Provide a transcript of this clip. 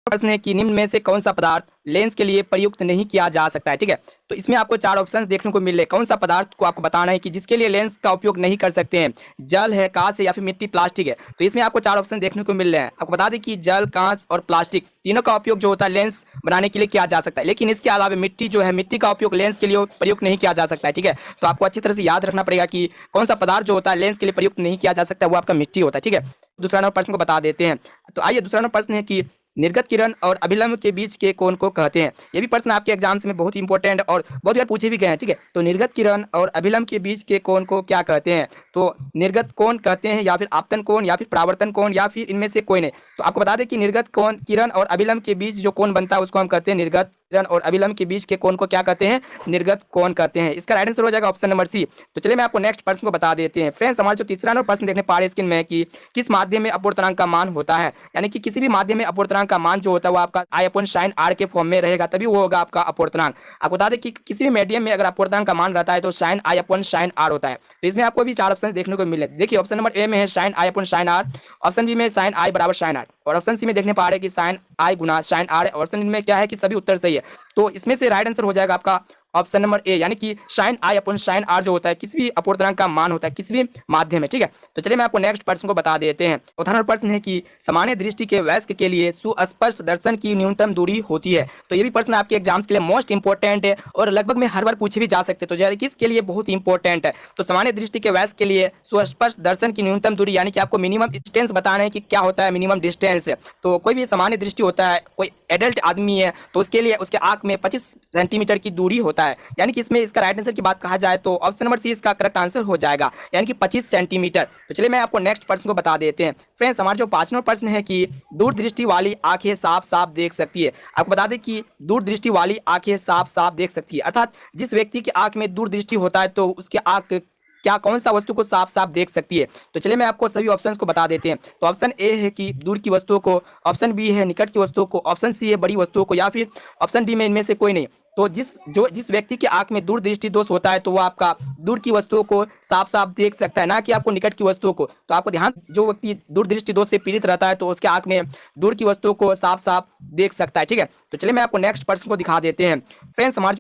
प्रश्न है कि निम्न में से कौन सा पदार्थ लेंस के लिए प्रयुक्त नहीं किया जा सकता है। ठीक है, तो इसमें आपको चार ऑप्शंस देखने को मिल रहे हैं। कौन सा पदार्थ को आपको बताना है कि जिसके लिए लेंस का उपयोग नहीं कर सकते हैं। जल है, कांच है या फिर मिट्टी, प्लास्टिक है। तो इसमें आपको चार ऑप्शन देखने को मिल रहे हैं। आपको बता दें कि जल, कांच और प्लास्टिक तीनों का उपयोग जो होता है लेंस बनाने के लिए किया जा सकता है, लेकिन इसके अलावा मिट्टी जो है, मिट्टी का उपयोग लेंस के लिए प्रयुक्त नहीं किया जा सकता है। ठीक है, तो आपको अच्छी तरह से याद रखना पड़ेगा कि कौन सा पदार्थ जो होता है लेंस के लिए प्रयुक्त नहीं किया जा सकता, वो आपका मिट्टी होता है। ठीक है, दूसरा नंबर प्रश्न को बता देते हैं। तो आइए, दूसरा नंबर प्रश्न है कि निर्गत किरण और अभिलंब के बीच के कोण को कहते हैं। ये भी प्रश्न आपके एग्जाम्स में बहुत इंपॉर्टेंट और बहुत बार पूछे भी गए हैं। ठीक है, तो निर्गत किरण और अभिलंब के बीच के कोण को क्या कहते हैं? तो निर्गत कोण कहते हैं, या फिर आपतन कोण, या फिर परावर्तन कोण, या फिर इनमें से कोई नहीं। तो आपको बता दें कि निर्गत कोण किरण और अभिलंब के बीच जो कोण बनता है उसको हम कहते हैं निर्गत किरण, और अभिलंब के बीच के कोण को क्या कहते हैं? निर्गत कोण कहते हैं। इसका राइट आंसर हो जाएगा ऑप्शन नंबर सी। तो चलिए मैं आपको नेक्स्ट प्रश्न को बता देते हैं। फ्रेंड्स, हमारा जो तीसरा नंबर प्रश्न देखने पा रहे हैं स्क्रीन में कि किस माध्यम में अपवर्तनांक का मान होता है, यानी कि किसी भी माध्यम में अपवर्तनांक का मान जो होता है वो आपका आई अपॉन साइन आर के फॉर्म में रहेगा, तभी वो होगा आपका अपवर्तनांक। आपको बता दें कि किसी भी मीडियम में अगर अपवर्तनांक का मान रहता है तो sine i upon sine r होता है। तो इसमें आपको भी चार ऑप्शन देखने को मिले। देखिए, ऑप्शन नंबर ए में है sine i upon sine r, option B में साइन आई बराबर साइन आर, और ऑप्शन सी में देखने पा रहे हैं कि साइन आई गुना साइन आर है। ऑप्शन में क्या है कि सभी उत्तर सही है। तो इसमें से राइट आंसर हो जाएगा आपका ऑप्शन नंबर ए, यानी कि sine i upon sine r जो होता है किसी भी अपवर्तनांक का मान होता है किसी भी माध्यम में। ठीक है, तो चलिए मैं आपको नेक्स्ट प्रश्न को बता देते हैं। उदाहरण प्रश्न है कि सामान्य दृष्टि के वयस्क के लिए सुस्पष्ट दर्शन की न्यूनतम दूरी होती है। तो ये भी प्रश्न आपके एग्जाम्स के लिए मोस्ट इंपॉर्टेंट है और लगभग में हर बार पूछे भी जा सकते हैं। तो जरा किसके लिए बहुत इंपॉर्टेंट है, तो सामान्य दृष्टि के वयस्क के लिए सुस्पष्ट दर्शन की न्यूनतम दूरी, यानी कि आपको मिनिमम डिस्टेंस बताना है कि क्या होता है मिनिमम डिस्टेंस। तो कोई भी सामान्य दृष्टि होता है, कोई एडल्ट आदमी है तो उसके लिए उसके आंख में 25 सेंटीमीटर की दूरी होता है, यानी कि इसमें इसका राइट आंसर की बात कहा जाए तो ऑप्शन नंबर सी इसका करेक्ट आंसर हो जाएगा, यानी कि 25 सेंटीमीटर। तो चलिए मैं आपको नेक्स्ट प्रश्न को बता देते हैं। फ्रेंड्स, हमारा जो पांचवा प्रश्न है कि दूरदृष्टि वाली आंखें साफ साफ देख सकती है। आपको बता दें कि दूरदृष्टि वाली आंखें साफ साफ देख सकती है, अर्थात जिस व्यक्ति की आंख में दूरदृष्टि होता है तो उसकी आंख क्या कौन सा वस्तु को साफ साफ देख सकती है। तो चलिए मैं आपको सभी ऑप्शंस को बता देते हैं। तो ऑप्शन ए है कि दूर की वस्तुओं को, ऑप्शन बी है निकट की वस्तुओं को, ऑप्शन सी है बड़ी वस्तुओं को, या फिर ऑप्शन डी में इनमें से कोई नहीं। तो जिस व्यक्ति की आंख में दूरदृष्टि दोष होता है तो वो आपका दूर की वस्तुओं को साफ साफ देख सकता है, ना कि आपको निकट की वस्तुओं को। तो आपको ध्यान, जो व्यक्ति दूरदृष्टि दोष से पीड़ित रहता है तो उसके आंख में दूर की वस्तुओं को साफ साफ देख सकता है। ठीक है, तो चलिए मैं आपको नेक्स्ट प्रश्न को दिखा देते हैं। फ्रेंड्स, हमारे